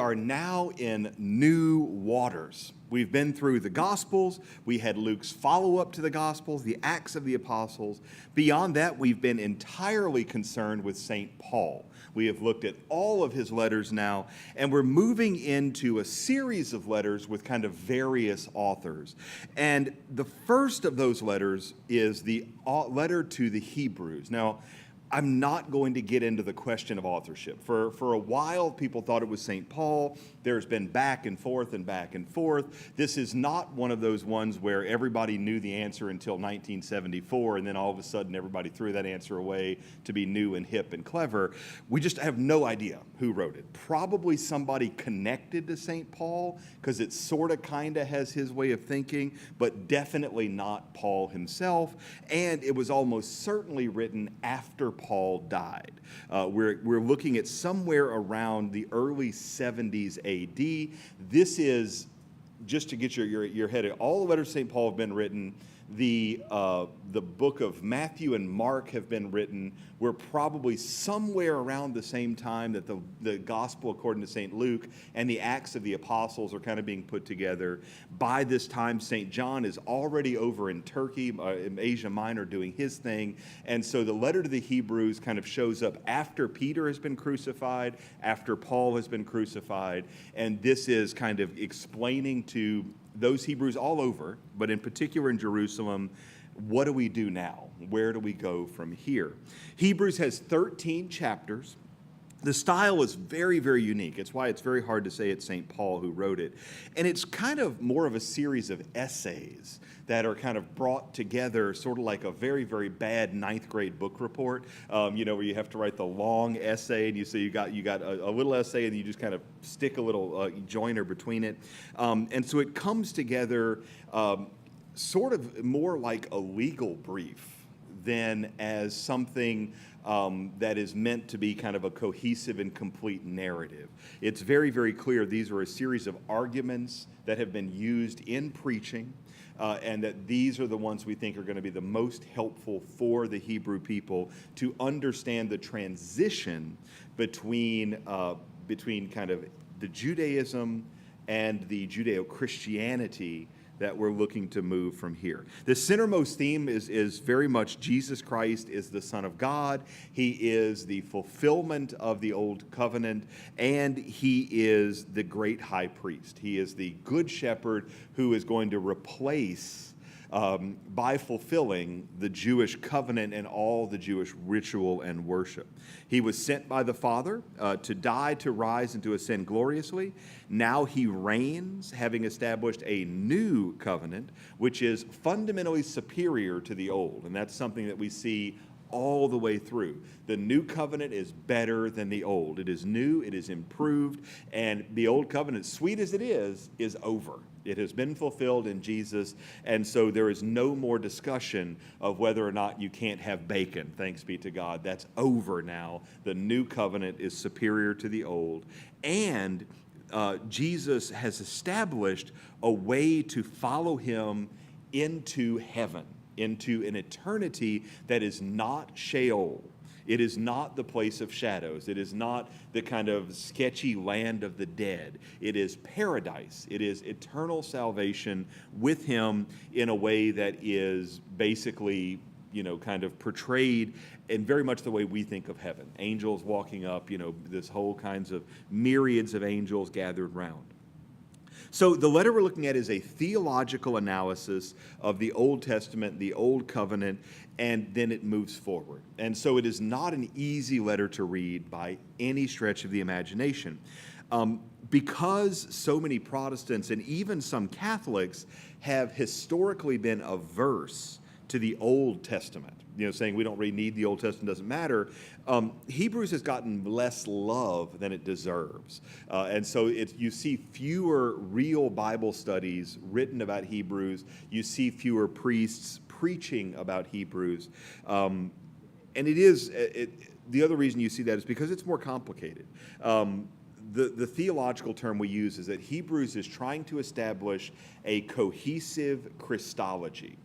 are now in new waters. We've been through the Gospels. We had Luke's follow-up to the Gospels, the Acts of the Apostles. Beyond that, we've been entirely concerned with St. Paul. We have looked at all of his letters now, and we're moving into a series of letters with kind of various authors. And the first of those letters is the letter to the Hebrews. Now, I'm not going to get into the question of authorship. For a while, people thought it was St. Paul. There's been back and forth and back and forth. This is not one of those ones where everybody knew the answer until 1974, and then all of a sudden everybody threw that answer away to be new and hip and clever. We just have no idea who wrote it. Probably somebody connected to St. Paul, because it sort of kind of has his way of thinking, but definitely not Paul himself. And it was almost certainly written after Paul died. We're looking at somewhere around the early 70s AD. This is, just to get your head, all the letters of St. Paul have been written. The book of Matthew and Mark have been written. We're probably somewhere around the same time that the Gospel according to St. Luke and the Acts of the Apostles are kind of being put together. By this time, St. John is already over in Turkey, in Asia Minor, doing his thing. And so the letter to the Hebrews kind of shows up after Peter has been crucified, after Paul has been crucified. And this is kind of explaining to those Hebrews all over, but in particular in Jerusalem, what do we do now? Where do we go from here? Hebrews has 13 chapters. The style is very, very unique. It's why it's very hard to say it's St. Paul who wrote it. And it's kind of more of a series of essays that are kind of brought together, sort of like a very, very bad ninth grade book report, where you have to write the long essay, and you got a little essay, and you just kind of stick a little joiner between it. And so it comes together sort of more like a legal brief than as something that is meant to be kind of a cohesive and complete narrative. It's very, very clear these are a series of arguments that have been used in preaching, and that these are the ones we think are going to be the most helpful for the Hebrew people to understand the transition between kind of the Judaism and the Judeo-Christianity that we're looking to move from here. The centermost theme is very much Jesus Christ is the Son of God. He is the fulfillment of the Old Covenant, and he is the great high priest. He is the good shepherd who is going to replace, by fulfilling the Jewish covenant and all the Jewish ritual and worship. He was sent by the Father to die, to rise, and to ascend gloriously. Now he reigns, having established a new covenant, which is fundamentally superior to the old. And that's something that we see all the way through. The new covenant is better than the old. It is new, it is improved, and the old covenant, sweet as it is over. It has been fulfilled in Jesus, and so there is no more discussion of whether or not you can't have bacon. Thanks be to God. That's over now. The new covenant is superior to the old, and Jesus has established a way to follow him into heaven, into an eternity that is not Sheol. It is not the place of shadows. It is not the kind of sketchy land of the dead. It is paradise. It is eternal salvation with him in a way that is basically, kind of portrayed in very much the way we think of heaven. Angels walking up, this whole kinds of myriads of angels gathered round. So the letter we're looking at is a theological analysis of the Old Testament, the Old Covenant, and then it moves forward. And so it is not an easy letter to read by any stretch of the imagination. Because so many Protestants and even some Catholics have historically been averse to the Old Testament, saying we don't really need the Old Testament, doesn't matter. Hebrews has gotten less love than it deserves. And so you see fewer real Bible studies written about Hebrews. You see fewer priests preaching about Hebrews. And the other reason you see that is because it's more complicated. The theological term we use is that Hebrews is trying to establish a cohesive Christology.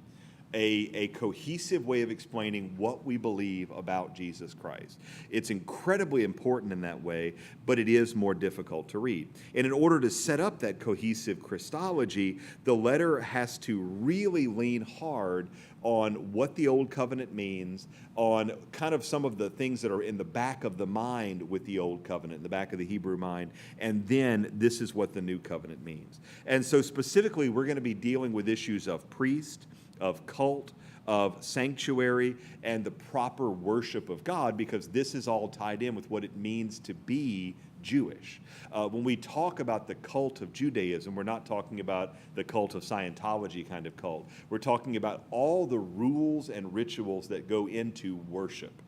a cohesive way of explaining what we believe about Jesus Christ. It's incredibly important in that way, but it is more difficult to read. And in order to set up that cohesive Christology, the letter has to really lean hard on what the Old Covenant means, on kind of some of the things that are in the back of the mind with the Old Covenant, in the back of the Hebrew mind, and then this is what the New Covenant means. And so specifically, we're going to be dealing with issues of priest, of cult, of sanctuary, and the proper worship of God, because this is all tied in with what it means to be Jewish. When we talk about the cult of Judaism, we're not talking about the cult of Scientology kind of cult. We're talking about all the rules and rituals that go into worship.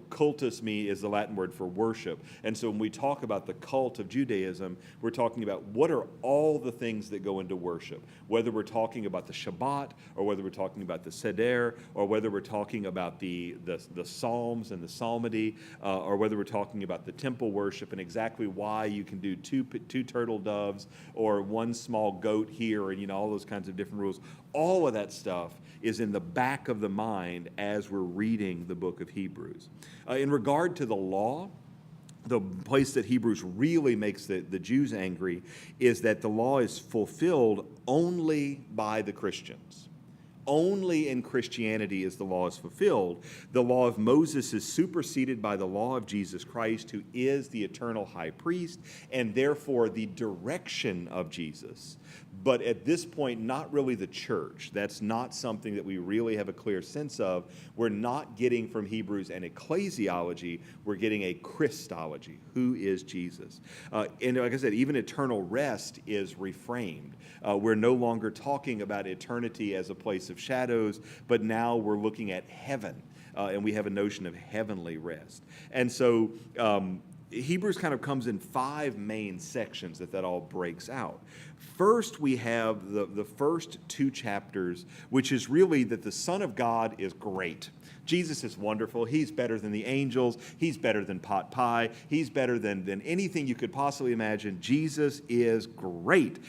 Cultus is the Latin word for worship. And so when we talk about the cult of Judaism, we're talking about what are all the things that go into worship, whether we're talking about the Shabbat, or whether we're talking about the Seder, or whether we're talking about the Psalms and the Psalmody, or whether we're talking about the temple worship and exactly why you can do two turtle doves or one small goat here, and all those kinds of different rules. All of that stuff is in the back of the mind as we're reading the book of Hebrews. In regard to the law, the place that Hebrews really makes the Jews angry is that the law is fulfilled only by the Christians. Only in Christianity is the law is fulfilled. The law of Moses is superseded by the law of Jesus Christ, who is the eternal high priest, and therefore the direction of Jesus. But at this point, not really the church. That's not something that we really have a clear sense of. We're not getting from Hebrews an ecclesiology. We're getting a Christology. Who is Jesus? And like I said, even eternal rest is reframed. We're no longer talking about eternity as a place of shadows, but now we're looking at heaven, and we have a notion of heavenly rest. And so Hebrews kind of comes in 5 main sections that all breaks out. First, we have the first 2 chapters, which is really that the Son of God is great. Jesus is wonderful. He's better than the angels. He's better than pot pie. He's better than anything you could possibly imagine. Jesus is great,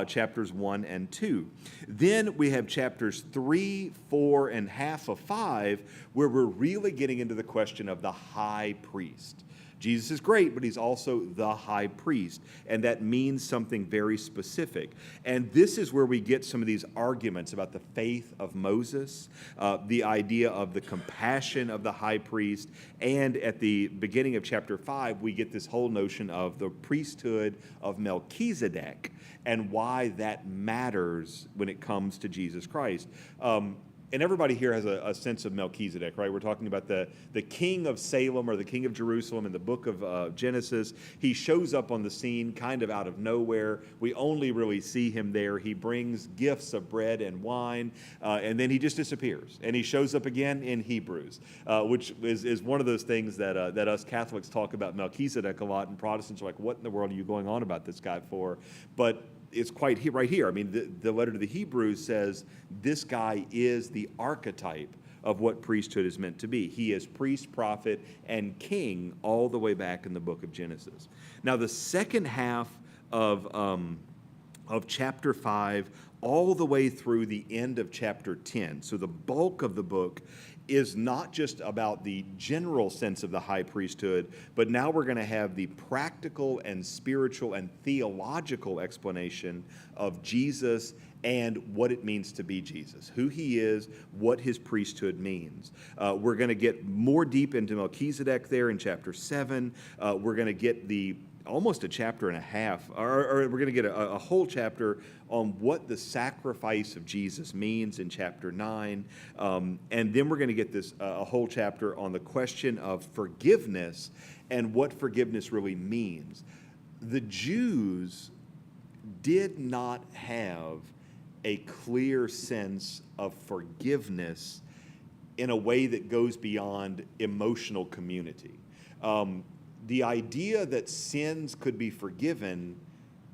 chapters 1 and 2. Then we have chapters 3, 4, and half of 5, where we're really getting into the question of the high priest. Jesus is great, but he's also the high priest, and that means something very specific. And this is where we get some of these arguments about the faith of Moses, the idea of the compassion of the high priest, and at the beginning of chapter 5, we get this whole notion of the priesthood of Melchizedek and why that matters when it comes to Jesus Christ. And everybody here has a sense of Melchizedek, right? We're talking about the king of Salem or the king of Jerusalem in the book of Genesis. He shows up on the scene kind of out of nowhere. We only really see him there. He brings gifts of bread and wine, and then he just disappears. And he shows up again in Hebrews, which is one of those things that us Catholics talk about Melchizedek a lot, and Protestants are like, what in the world are you going on about this guy for? But it's quite right here. I mean, the letter to the Hebrews says this guy is the archetype of what priesthood is meant to be. He is priest, prophet, and king all the way back in the book of Genesis. Now, the second half of chapter 5 all the way through the end of chapter 10, so the bulk of the book is not just about the general sense of the high priesthood, but now we're going to have the practical and spiritual and theological explanation of Jesus and what it means to be Jesus, who he is, what his priesthood means. We're going to get more deep into Melchizedek there in chapter 7. We're going to get almost a chapter and a half, or we're going to get a whole chapter on what the sacrifice of Jesus means in chapter 9. And then we're going to get a whole chapter on the question of forgiveness and what forgiveness really means. The Jews did not have a clear sense of forgiveness in a way that goes beyond emotional community. The idea that sins could be forgiven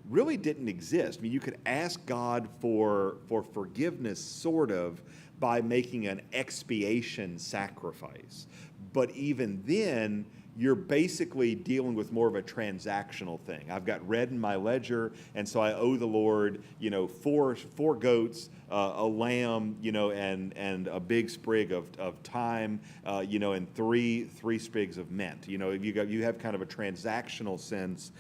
really didn't exist. I mean, you could ask God for forgiveness, sort of, by making an expiation sacrifice. But even then, you're basically dealing with more of a transactional thing. I've got red in my ledger, and so I owe the Lord, four goats, a lamb, and a big sprig of thyme, and three sprigs of mint. You have kind of a transactional sense,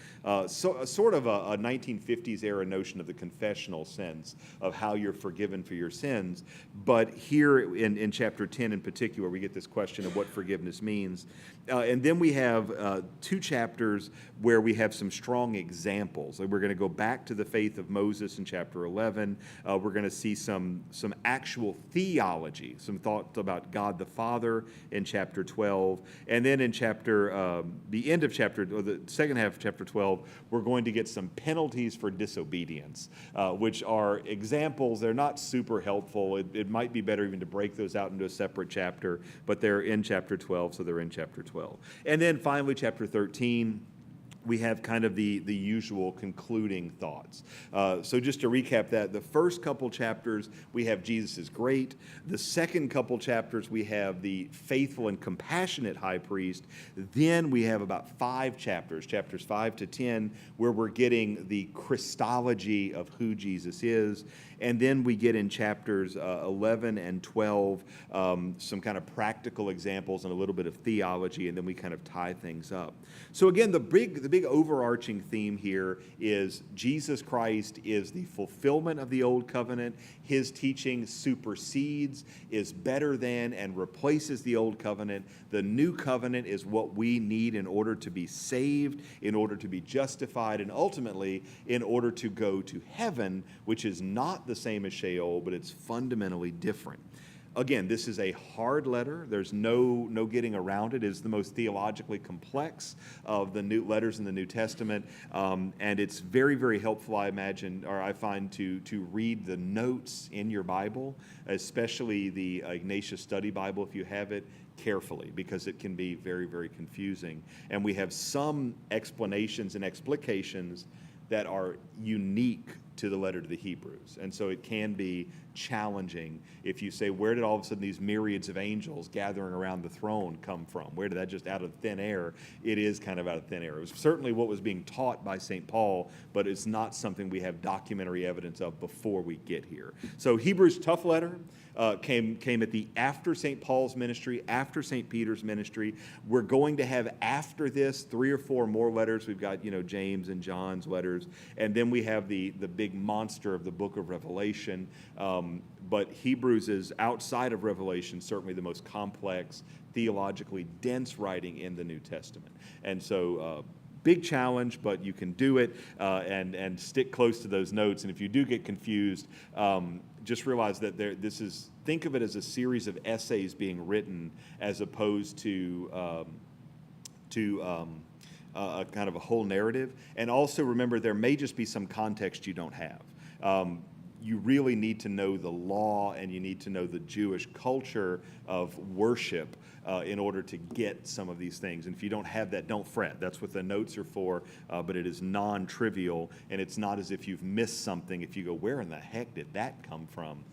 sort of a 1950s era notion of the confessional sense of how you're forgiven for your sins. But here in chapter 10 in particular, we get this question of what forgiveness means. And then we have 2 chapters where we have some strong examples. We're going to go back to the faith of Moses in chapter 11. We're going to see some actual theology, some thoughts about God the Father in chapter 12. And then in the end of the second half of chapter 12, we're going to get some penalties for disobedience, which are examples. They're not super helpful. It might be better even to break those out into a separate chapter, but they're in chapter 12, so they're in chapter 12. And then finally, chapter 13, we have kind of the usual concluding thoughts. So just to recap that, the first couple chapters, we have Jesus is great. The second couple chapters, we have the faithful and compassionate high priest. Then we have about 5 chapters 5 to 10, where we're getting the Christology of who Jesus is. And then we get in chapters 11 and 12 some kind of practical examples and a little bit of theology, and then we kind of tie things up. So again, the big overarching theme here is Jesus Christ is the fulfillment of the old covenant. His teaching supersedes, is better than, and replaces the old covenant. The new covenant is what we need in order to be saved, in order to be justified, and ultimately in order to go to heaven, which is not the same as Sheol, but it's fundamentally different. Again, this is a hard letter. There's no getting around it. It is the most theologically complex of the new letters in the New Testament, and it's very, very helpful, I imagine, or I find, to read the notes in your Bible, especially the Ignatius Study Bible, if you have it, carefully, because it can be very, very confusing. And we have some explanations and explications that are unique to the letter to the Hebrews. And so it can be challenging if you say, where did all of a sudden these myriads of angels gathering around the throne come from? Where did that just out of thin air? It is kind of out of thin air. It was certainly what was being taught by St. Paul, but it's not something we have documentary evidence of before we get here. So Hebrews, tough letter. Came at the after St. Paul's ministry, after St. Peter's ministry. We're going to have after this 3 or 4 more letters. We've got James and John's letters, and then we have the big monster of the book of Revelation. But Hebrews is, outside of Revelation, certainly the most complex, theologically dense writing in the New Testament. And so big challenge, but you can do it, and stick close to those notes. And if you do get confused, just realize that think of it as a series of essays being written, as opposed to a kind of a whole narrative. And also remember, there may just be some context you don't have. You really need to know the law, and you need to know the Jewish culture of worship in order to get some of these things. And if you don't have that, don't fret. That's what the notes are for, but it is non-trivial, and it's not as if you've missed something. If you go, where in the heck did that come from?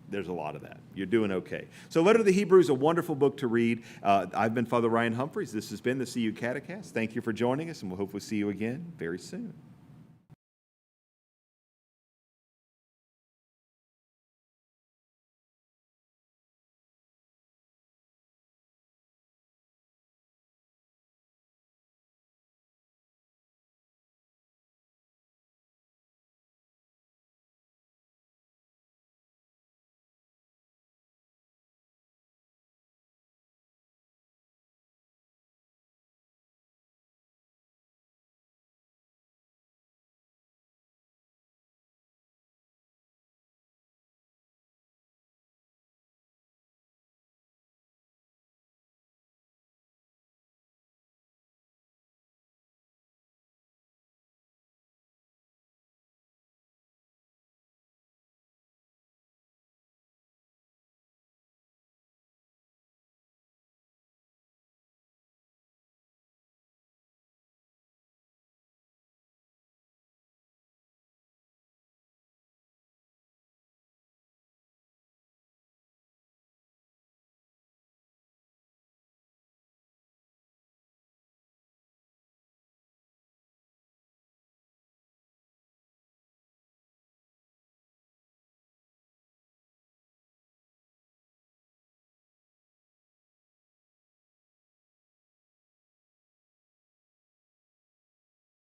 There's a lot of that. You're doing okay. So Letter to the Hebrews, a wonderful book to read. I've been Father Ryan Humphries. This has been the CU Catecast. Thank you for joining us, and we'll hopefully see you again very soon.